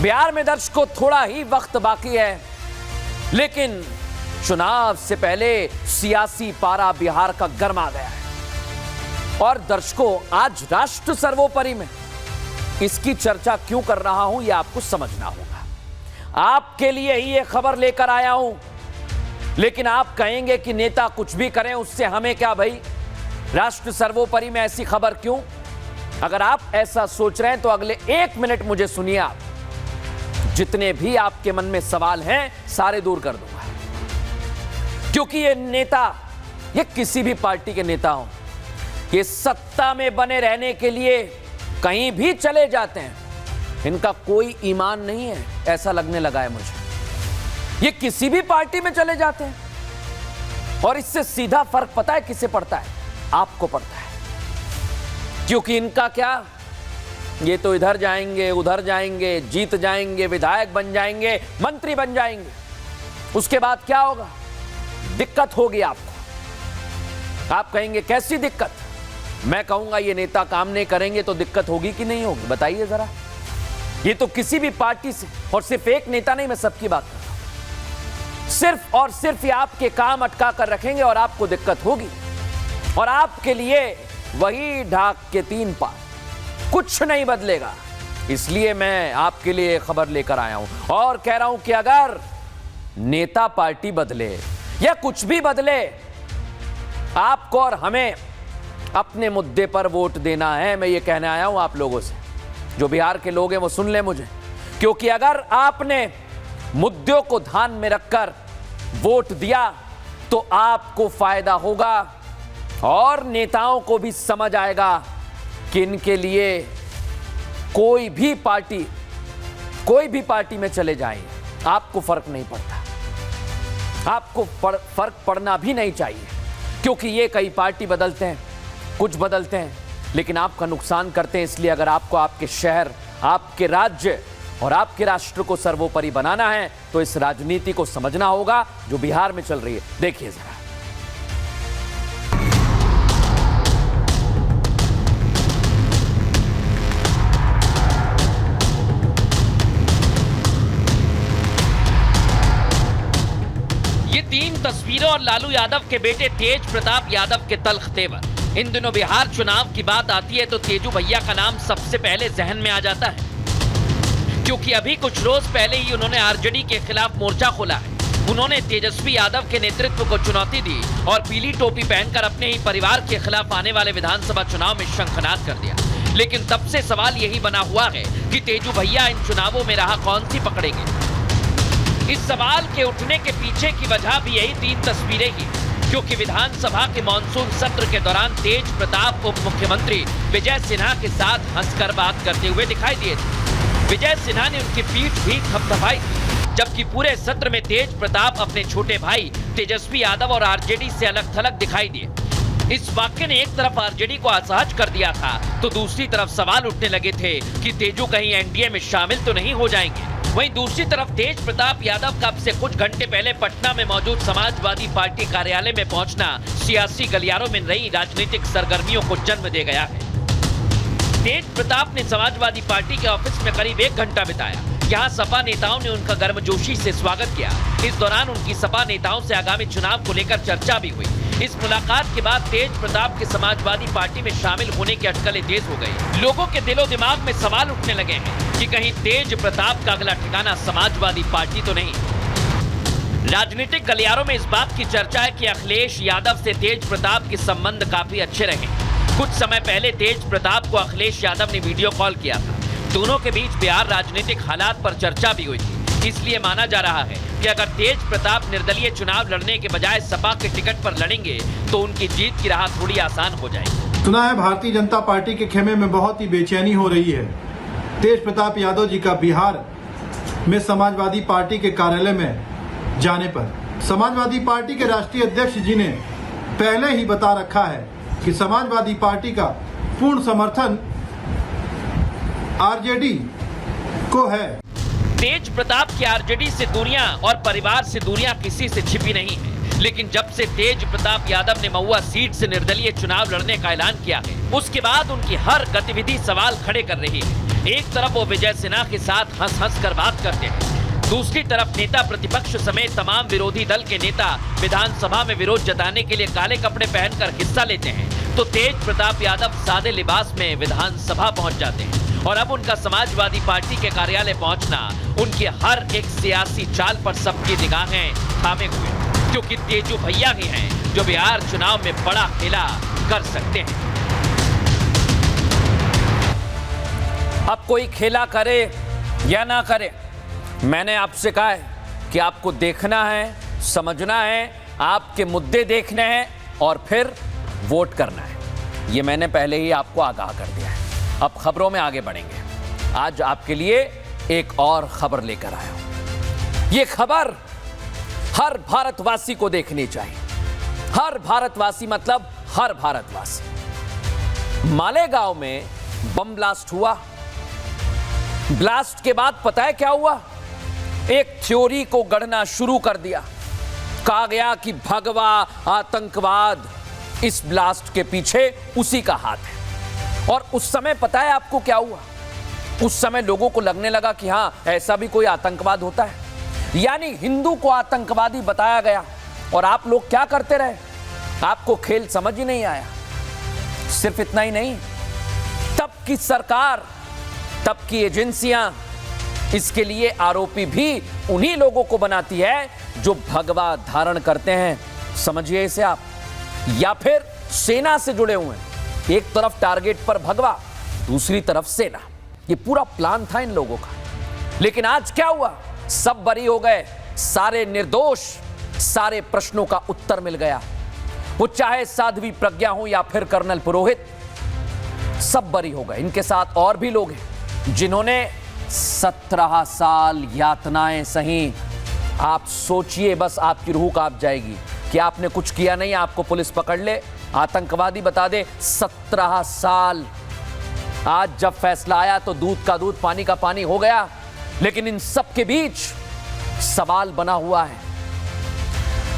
बिहार में दर्शकों थोड़ा ही वक्त बाकी है, लेकिन चुनाव से पहले सियासी पारा बिहार का गर्मा गया है। और दर्शकों, आज राष्ट्र सर्वोपरि में इसकी चर्चा क्यों कर रहा हूं, यह आपको समझना होगा। आपके लिए ही यह खबर लेकर आया हूं, लेकिन आप कहेंगे कि नेता कुछ भी करें, उससे हमें क्या भाई, राष्ट्र सर्वोपरि में ऐसी खबर क्यों? अगर आप ऐसा सोच रहे हैं तो अगले 1 मिनट मुझे सुनिए। आप जितने भी आपके मन में सवाल हैं सारे दूर कर दूंगा, क्योंकि ये नेता, ये किसी भी पार्टी के नेता हो, ये सत्ता में बने रहने के लिए कहीं भी चले जाते हैं। इनका कोई ईमान नहीं है, ऐसा लगने लगा है मुझे। ये किसी भी पार्टी में चले जाते हैं और इससे सीधा फर्क पता है किसे पड़ता है? आपको पड़ता है। क्योंकि इनका क्या, ये तो इधर जाएंगे उधर जाएंगे, जीत जाएंगे, विधायक बन जाएंगे, मंत्री बन जाएंगे, उसके बाद क्या होगा? दिक्कत होगी आपको। आप कहेंगे कैसी दिक्कत? मैं कहूंगा ये नेता काम नहीं करेंगे तो दिक्कत होगी कि नहीं होगी, बताइए जरा। ये तो किसी भी पार्टी से, और सिर्फ एक नेता नहीं, मैं सबकी बात कर रहा हूं। सिर्फ और सिर्फ ये आपके काम अटका कर रखेंगे और आपको दिक्कत होगी। और आपके लिए वही ढाक के 3 पार, कुछ नहीं बदलेगा। इसलिए मैं आपके लिए खबर लेकर आया हूं और कह रहा हूं कि अगर नेता पार्टी बदले या कुछ भी बदले, आपको और हमें अपने मुद्दे पर वोट देना है। मैं ये कहने आया हूं आप लोगों से, जो बिहार के लोग हैं वो सुन लें मुझे, क्योंकि अगर आपने मुद्दों को ध्यान में रखकर वोट दिया तो आपको फायदा होगा और नेताओं को भी समझ आएगा कि इनके लिए कोई भी पार्टी में चले जाएं, आपको फर्क नहीं पड़ता। आपको फर्क पड़ना भी नहीं चाहिए, क्योंकि ये कई पार्टी बदलते हैं, कुछ बदलते हैं, लेकिन आपका नुकसान करते हैं। इसलिए अगर आपको आपके शहर, आपके राज्य और आपके राष्ट्र को सर्वोपरि बनाना है तो इस राजनीति को समझना होगा जो बिहार में चल रही है। देखिए जरा। ये 3 तस्वीरें और लालू यादव के बेटे तेज प्रताप यादव के तल्ख तेवर। इन दिनों बिहार चुनाव की बात आती है तो तेजू भैया का नाम सबसे पहले जहन में आ जाता है, क्योंकि अभी कुछ रोज पहले ही उन्होंने आरजेडी के खिलाफ मोर्चा खोला है। उन्होंने तेजस्वी यादव के नेतृत्व को चुनौती दी और पीली टोपी पहनकर अपने ही परिवार के खिलाफ आने वाले विधानसभा चुनाव में शंखनाद कर दिया। लेकिन तब से सवाल यही बना हुआ है कि तेजू भैया इन चुनावों में राह कौन सी पकड़ेंगे। इस सवाल के उठने के पीछे की वजह भी यही 3 तस्वीरें ही, क्योंकि विधानसभा के मानसून सत्र के दौरान तेज प्रताप उप मुख्यमंत्री विजय सिन्हा के साथ हंसकर बात करते हुए दिखाई दिए थे। विजय सिन्हा ने उनकी पीठ भी थपथपाई, जबकि पूरे सत्र में तेज प्रताप अपने छोटे भाई तेजस्वी यादव और आरजेडी से अलग थलग दिखाई दिए। इस वाक्य ने एक तरफ आरजेडी को असहज कर दिया था तो दूसरी तरफ सवाल उठने लगे थे कि तेजू कहीं एनडीए में शामिल तो नहीं हो जाएंगे। वहीं दूसरी तरफ तेज प्रताप यादव का अब से कुछ घंटे पहले पटना में मौजूद समाजवादी पार्टी कार्यालय में पहुंचना सियासी गलियारों में नई राजनीतिक सरगर्मियों को जन्म दे गया है। तेज प्रताप ने समाजवादी पार्टी के ऑफिस में करीब 1 घंटा बिताया। यहाँ सपा नेताओं ने उनका गर्मजोशी से स्वागत किया। इस दौरान उनकी सपा नेताओं से आगामी चुनाव को लेकर चर्चा भी हुई। इस मुलाकात के बाद तेज प्रताप के समाजवादी पार्टी में शामिल होने की अटकलें तेज हो गई। लोगों के दिलो दिमाग में सवाल उठने लगे हैं कि कहीं तेज प्रताप का अगला ठिकाना समाजवादी पार्टी तो नहीं। राजनीतिक गलियारों में इस बात की चर्चा है कि अखिलेश यादव से तेज प्रताप के संबंध काफी अच्छे रहे। कुछ समय पहले तेज प्रताप को अखिलेश यादव ने वीडियो कॉल किया था। दोनों के बीच बिहार राजनीतिक हालात पर चर्चा भी हुई थी। इसलिए माना जा रहा है कि अगर तेज प्रताप निर्दलीय चुनाव लड़ने के बजाय सपा के टिकट पर लड़ेंगे तो उनकी जीत की राह थोड़ी आसान हो जाएगी। सुना है भारतीय जनता पार्टी के खेमे में बहुत ही बेचैनी हो रही है। तेज प्रताप यादव जी का बिहार में समाजवादी पार्टी के कार्यालय में जाने पर समाजवादी पार्टी के राष्ट्रीय अध्यक्ष जी ने पहले ही बता रखा है कि समाजवादी पार्टी का पूर्ण समर्थन आरजेडी को है। तेज प्रताप की आरजेडी से दूरियां और परिवार से दूरियां किसी से छिपी नहीं है, लेकिन जब से तेज प्रताप यादव ने महुआ सीट से निर्दलीय चुनाव लड़ने का ऐलान किया है, उसके बाद उनकी हर गतिविधि सवाल खड़े कर रही है। एक तरफ वो विजय सिन्हा के साथ हंस हंस कर बात करते हैं, दूसरी तरफ नेता प्रतिपक्ष समेत तमाम विरोधी दल के नेता विधानसभा में विरोध जताने के लिए काले कपड़े पहनकर हिस्सा लेते हैं, तो तेज प्रताप यादव सादे लिबास में विधानसभा पहुंच जाते हैं। और अब उनका समाजवादी पार्टी के कार्यालय पहुंचना उनकी हर एक सियासी चाल पर सबकी निगाहें थामे हुए, क्योंकि तेजू भैया ही हैं जो बिहार चुनाव में बड़ा खेला कर सकते हैं। अब कोई खेला करे या ना करे, मैंने आपसे कहा है कि आपको देखना है, समझना है, आपके मुद्दे देखने हैं और फिर वोट करना है। ये मैंने पहले ही आपको आगाह कर दिया है। अब खबरों में आगे बढ़ेंगे। आज आपके लिए एक और खबर लेकर आया हूं। ये खबर हर भारतवासी को देखनी चाहिए। हर भारतवासी मतलब हर भारतवासी। मालेगांव में बम ब्लास्ट हुआ। ब्लास्ट के बाद पता है क्या हुआ? एक थ्योरी को गढ़ना शुरू कर दिया। कहा गया कि भगवा आतंकवाद इस ब्लास्ट के पीछे उसी का हाथ है। और उस समय पता है आपको क्या हुआ? उस समय लोगों को लगने लगा कि हां, ऐसा भी कोई आतंकवाद होता है। यानी हिंदू को आतंकवादी बताया गया और आप लोग क्या करते रहे? आपको खेल समझ ही नहीं आया। सिर्फ इतना ही नहीं, तब की सरकार, तब की एजेंसियां इसके लिए आरोपी भी उन्हीं लोगों को बनाती है जो भगवा धारण करते हैं, समझिए इसे आप, या फिर सेना से जुड़े हुए हैं। एक तरफ टारगेट पर भगवा, दूसरी तरफ सेना। ये पूरा प्लान था इन लोगों का। लेकिन आज क्या हुआ? सब बरी हो गए, सारे निर्दोष। सारे प्रश्नों का उत्तर मिल गया। वो चाहे साध्वी प्रज्ञा हो या फिर कर्नल पुरोहित, सब बरी हो गए। इनके साथ और भी लोग हैं जिन्होंने 17 साल यातनाएं सही। आप सोचिए, बस आपकी रूह कांप जाएगी कि आपने कुछ किया नहीं, आपको पुलिस पकड़ ले, आतंकवादी बता दे। 17 साल। आज जब फैसला आया तो दूध का दूध, पानी का पानी हो गया। लेकिन इन सब के बीच सवाल बना हुआ है।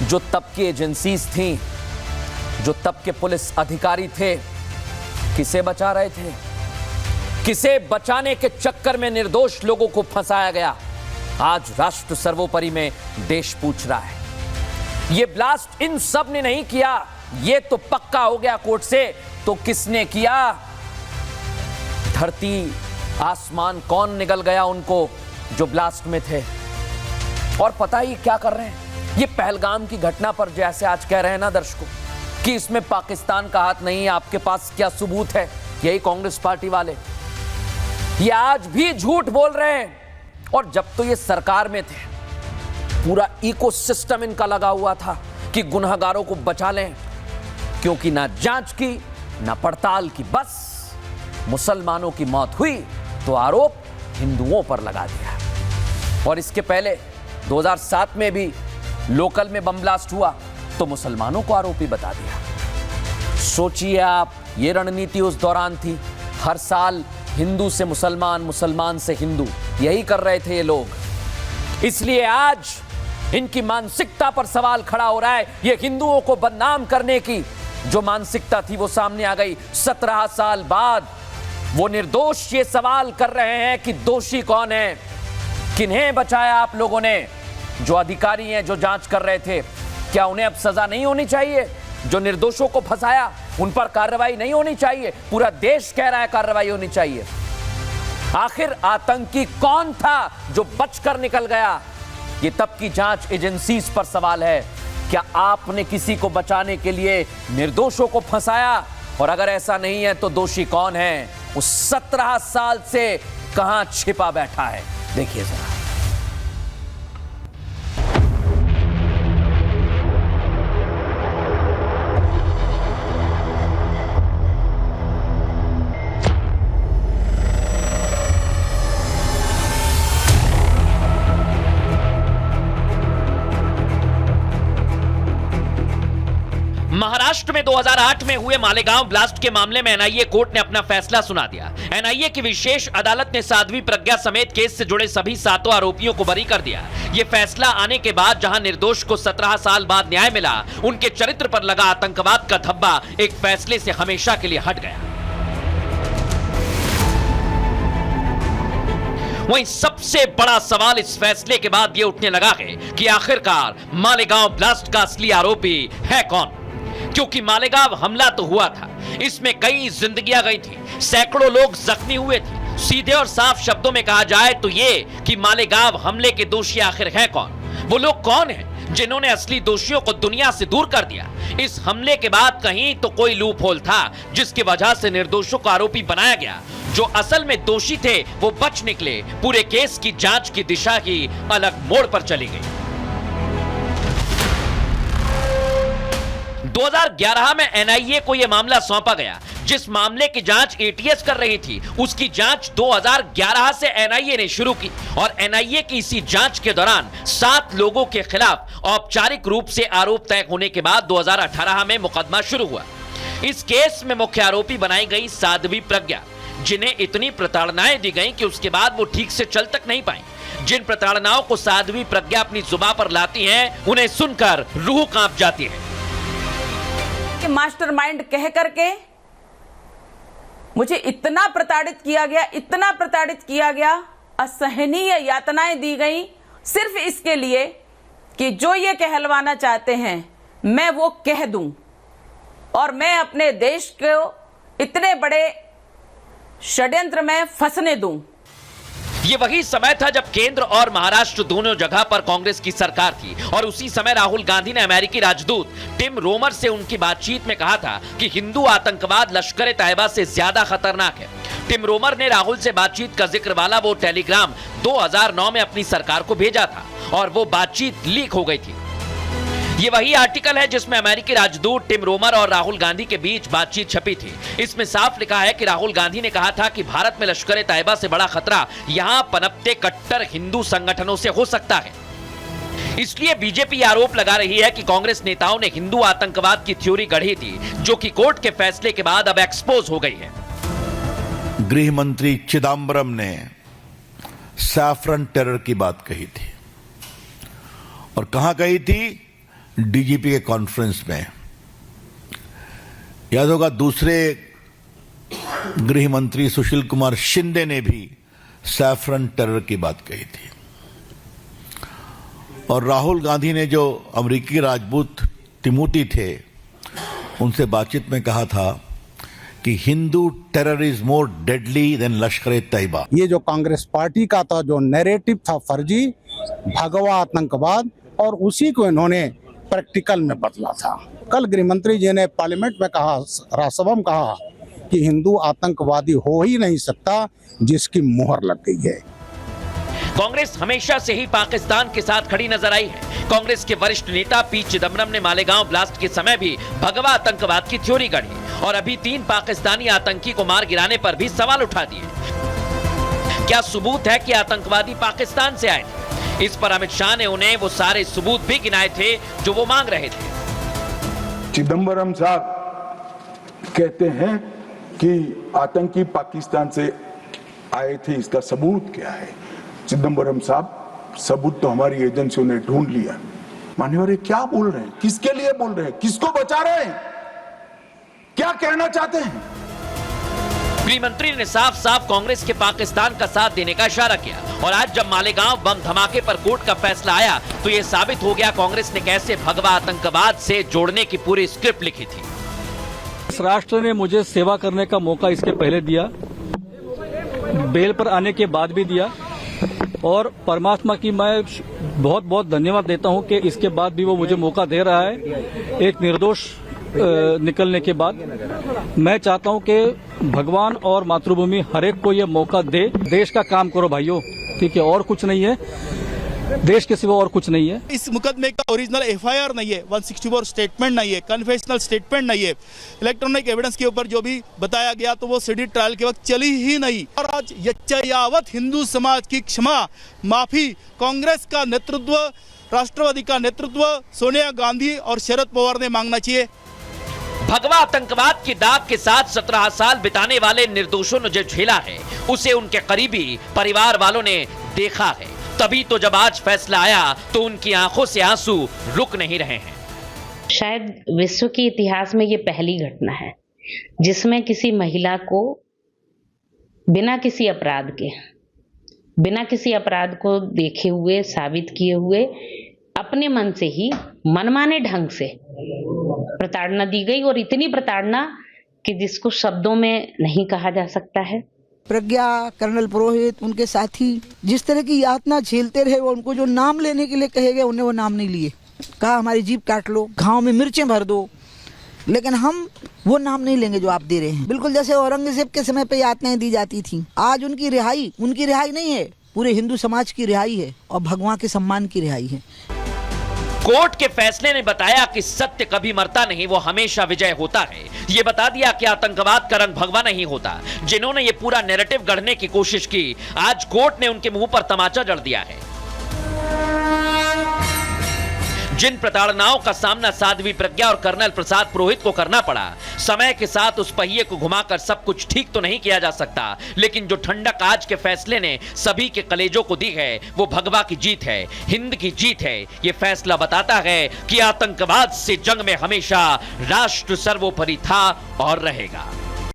जो तब की एजेंसीज थी, जो तब के पुलिस अधिकारी थे, किसे बचा रहे थे? किसे बचाने के चक्कर में निर्दोष लोगों को फंसाया गया? आज राष्ट्र सर्वोपरि में देश पूछ रहा है। यह ब्लास्ट इन सब ने नहीं किया, यह तो पक्का हो गया कोर्ट से। तो किसने किया? धरती आसमान कौन निगल गया उनको जो ब्लास्ट में थे? और पता ही क्या कर रहे हैं? ये पहलगाम की घटना पर जैसे आज कह रहे हैं ना दर्शकों कि इसमें पाकिस्तान का हाथ नहीं है, आपके पास क्या सबूत है? यही कांग्रेस पार्टी वाले ये आज भी झूठ बोल रहे हैं। और जब तो ये सरकार में थे, पूरा इकोसिस्टम इनका लगा हुआ था कि गुनहगारों को बचा लें, क्योंकि ना जांच की ना पड़ताल की, बस मुसलमानों की मौत हुई तो आरोप हिंदुओं पर लगा दिया। और इसके पहले 2007 में भी लोकल में बम ब्लास्ट हुआ तो मुसलमानों को आरोपी बता दिया। सोचिए आप, ये रणनीति उस दौरान थी। हर साल हिंदू से मुसलमान, मुसलमान से हिंदू, यही कर रहे थे ये लोग। इसलिए आज इनकी मानसिकता पर सवाल खड़ा हो रहा है। ये हिंदुओं को बदनाम करने की जो मानसिकता थी वो सामने आ गई। 17 साल बाद वो निर्दोष ये सवाल कर रहे हैं कि दोषी कौन है? किन्हें बचाया आप लोगों ने? जो अधिकारी हैं, जो जांच कर रहे थे, क्या उन्हें अब सजा नहीं होनी चाहिए? जो निर्दोषों को फंसाया उन पर कार्रवाई नहीं होनी चाहिए? पूरा देश कह रहा है कार्रवाई होनी चाहिए। आखिर आतंकी कौन था जो बचकर निकल गया? ये तब की जांच एजेंसीज पर सवाल है। क्या आपने किसी को बचाने के लिए निर्दोषों को फंसाया? और अगर ऐसा नहीं है तो दोषी कौन है? उस 17 साल से कहां छिपा बैठा है? देखिए जरा। महाराष्ट्र में 2008 में हुए मालेगांव ब्लास्ट के मामले में एनआईए कोर्ट ने अपना फैसला सुना दिया। एनआईए की विशेष अदालत ने साध्वी प्रज्ञा समेत केस से जुड़े सभी 7 आरोपियों को बरी कर दिया। यह फैसला आने के बाद जहां निर्दोष को 17 साल बाद न्याय मिला, उनके चरित्र पर लगा आतंकवाद का धब्बा एक फैसले से हमेशा के लिए हट गया। वहीं सबसे बड़ा सवाल इस फैसले के बाद ये उठने लगा है कि आखिरकार मालेगांव ब्लास्ट का असली आरोपी है कौन। क्योंकि मालेगांव हमला तो हुआ था, इसमें कई जिंदगियां गई थी, सैकड़ों लोग जख्मी हुए थे। सीधे और साफ शब्दों में कहा जाए तो ये कि मालेगांव हमले के दोषी आखिर है कौन, वो लोग कौन हैं जिन्होंने असली दोषियों को दुनिया से दूर कर दिया। इस हमले के बाद कहीं तो कोई लूप होल था जिसकी वजह से निर्दोषों को आरोपी बनाया गया। जो असल में दोषी थे वो बच निकले। पूरे केस की जांच की दिशा ही अलग मोड़ पर चली गई। 2011 में एनआईए को यह मामला सौंपा गया। जिस मामले की जांच एटीएस कर रही थी उसकी जांच 2011 से एनआईए ने शुरू की और एनआईए की इसी जांच के दौरान 7 लोगों के खिलाफ औपचारिक रूप से आरोप तय होने के बाद 2018 में मुकदमा शुरू हुआ। इस केस में मुख्य आरोपी बनाई गई साध्वी प्रज्ञा, जिन्हें इतनी प्रताड़नाएं दी गई कि उसके बाद वो ठीक से चल तक नहीं पाई। जिन प्रताड़नाओं को साध्वी प्रज्ञा अपनी जुबान पर लाती हैं, उन्हें सुनकर रूह कांप जाती है। कि मास्टरमाइंड कह करके मुझे इतना प्रताड़ित किया गया, असहनीय यातनाएं दी गई, सिर्फ इसके लिए कि जो ये कहलवाना चाहते हैं मैं वो कह दूं और मैं अपने देश को इतने बड़े षड्यंत्र में फंसने दूं। ये वही समय था जब केंद्र और महाराष्ट्र दोनों जगह पर कांग्रेस की सरकार थी और उसी समय राहुल गांधी ने अमेरिकी राजदूत टिम रोमर से उनकी बातचीत में कहा था कि हिंदू आतंकवाद लश्कर तैयबा से ज्यादा खतरनाक है। टिम रोमर ने राहुल से बातचीत का जिक्र वाला वो टेलीग्राम 2009 में अपनी सरकार को भेजा था और वो बातचीत लीक हो गई थी। ये वही आर्टिकल है जिसमें अमेरिकी राजदूत टिम रोमर और राहुल गांधी के बीच बातचीत छपी थी। इसमें साफ लिखा है कि राहुल गांधी ने कहा था कि भारत में लश्कर तैयबा से बड़ा खतरा यहां पनपते कट्टर हिंदू संगठनों से हो सकता है। इसलिए बीजेपी आरोप लगा रही है कि कांग्रेस नेताओं ने हिंदू आतंकवाद की थ्योरी गढ़ी थी, जो कि कोर्ट के फैसले के बाद अब एक्सपोज हो गई है। गृह मंत्री चिदम्बरम ने सैफरन टेरर की बात कही थी और कहां कही थी? डीजीपी के कॉन्फ्रेंस में। याद होगा दूसरे गृह मंत्री सुशील कुमार शिंदे ने भी सैफरन टेरर की बात कही थी और राहुल गांधी ने जो अमेरिकी राजदूत तिमोथी थे उनसे बातचीत में कहा था कि Hindu terror is more deadly than Lashkar Taiba. ये जो कांग्रेस पार्टी का था जो नैरेटिव था फर्जी भगवा आतंकवाद, और उसी को इन्होंने प्रैक्टिकल में बदला था। कल गृह मंत्री जी ने पार्लियामेंट में कहा, राज्यसभा में कहा कि हिंदू आतंकवादी हो ही नहीं सकता जिसकी मुहर लग गई है। कांग्रेस हमेशा से ही पाकिस्तान के साथ खड़ी नजर आई है। कांग्रेस के वरिष्ठ नेता पी चिदम्बरम ने मालेगांव ब्लास्ट के समय भी भगवा आतंकवाद की थ्योरी गढ़ी और अभी 3 पाकिस्तानी आतंकी को मार गिराने पर भी सवाल उठा दिए। क्या सबूत है कि आतंकवादी पाकिस्तान से आए थे? इस पर अमित शाह ने उन्हें वो सारे सबूत भी गिनाए थे जो वो मांग रहे थे। चिदम्बरम साहब कहते हैं कि आतंकी पाकिस्तान से आए थे, इसका सबूत क्या है? चिदम्बरम साहब, सबूत तो हमारी एजेंसियों ने ढूंढ लिया। मान्यवर क्या बोल रहे हैं? किसके लिए बोल रहे हैं? किसको बचा रहे हैं? क्या कहना चाहते हैं? गृह मंत्री ने साफ साफ कांग्रेस के पाकिस्तान का साथ देने का इशारा किया और आज जब मालेगांव बम धमाके पर कोर्ट का फैसला आया तो यह साबित हो गया कांग्रेस ने कैसे भगवा आतंकवाद से जोड़ने की पूरी स्क्रिप्ट लिखी थी। इस राष्ट्र ने मुझे सेवा करने का मौका इसके पहले दिया, बेल पर आने के बाद भी दिया और परमात्मा की मैं बहुत बहुत धन्यवाद देता हूं कि इसके बाद भी वो मुझे मौका दे रहा है। एक निर्दोष निकलने के बाद मैं चाहता हूं कि भगवान और मातृभूमि हर एक को ये मौका दे। देश का काम करो भाइयों, ठीक है, और कुछ नहीं है, देश के सिवा और कुछ नहीं है। इस मुकदमे का ओरिजिनल एफआईआर नहीं है, 164 स्टेटमेंट नहीं है, कन्फेशनल स्टेटमेंट नहीं है, इलेक्ट्रॉनिक एविडेंस के ऊपर जो भी बताया गया तो वो सीडी ट्रायल के वक्त चली ही नहीं। और आज यच्चयावत हिंदू समाज की क्षमा माफी, कांग्रेस का नेतृत्व, राष्ट्रवादी का नेतृत्व, सोनिया गांधी और शरद पवार ने मांगना चाहिए। भगवा आतंकवाद की दाग के साथ 17 साल बिताने वाले निर्दोषों ने जो झेला है उसे उनके करीबी परिवार वालों ने देखा है। तभी तो जब आज फैसला आया तो उनकी आंखों से आंसू रुक नहीं रहे हैं। शायद विश्व के इतिहास में ये पहली घटना है जिसमें किसी महिला को बिना किसी अपराध के बिना किसी अपराध को देखे हुए, साबित किए हुए, अपने मन से ही मनमाने ढंग से प्रताड़ना दी गई, और इतनी प्रताड़ना कि जिसको शब्दों में नहीं कहा जा सकता है। प्रज्ञा, कर्नल पुरोहित, उनके साथी जिस तरह की यातना झेलते रहे, वो उनको जो नाम लेने के लिए कहे गए उन्हें वो नाम नहीं लिए। कहा हमारी जीभ काट लो, घाव में मिर्चें भर दो, लेकिन हम वो नाम नहीं लेंगे जो आप दे रहे हैं। बिल्कुल जैसे औरंगजेब के समय पे यातनाएं दी जाती थी। आज उनकी रिहाई नहीं है, पूरे हिंदू समाज की रिहाई है और भगवान के सम्मान की रिहाई है। कोर्ट के फैसले ने बताया कि सत्य कभी मरता नहीं, वो हमेशा विजय होता है। ये बता दिया कि आतंकवाद का रंग भगवा नहीं होता। जिन्होंने ये पूरा नैरेटिव गढ़ने की कोशिश की, आज कोर्ट ने उनके मुंह पर तमाचा जड़ दिया है। जिन प्रताड़नाओं का सामना साध्वी प्रज्ञा और कर्नल प्रसाद पुरोहित को करना पड़ा, समय के साथ उस पहिए को घुमाकर सब कुछ ठीक तो नहीं किया जा सकता, लेकिन जो ठंडक आज के फैसले ने सभी के कलेजों को दी है, वो भगवा की जीत है, हिंद की जीत है। ये फैसला बताता है कि आतंकवाद से जंग में हमेशा राष्ट्र सर्वोपरि था और रहेगा।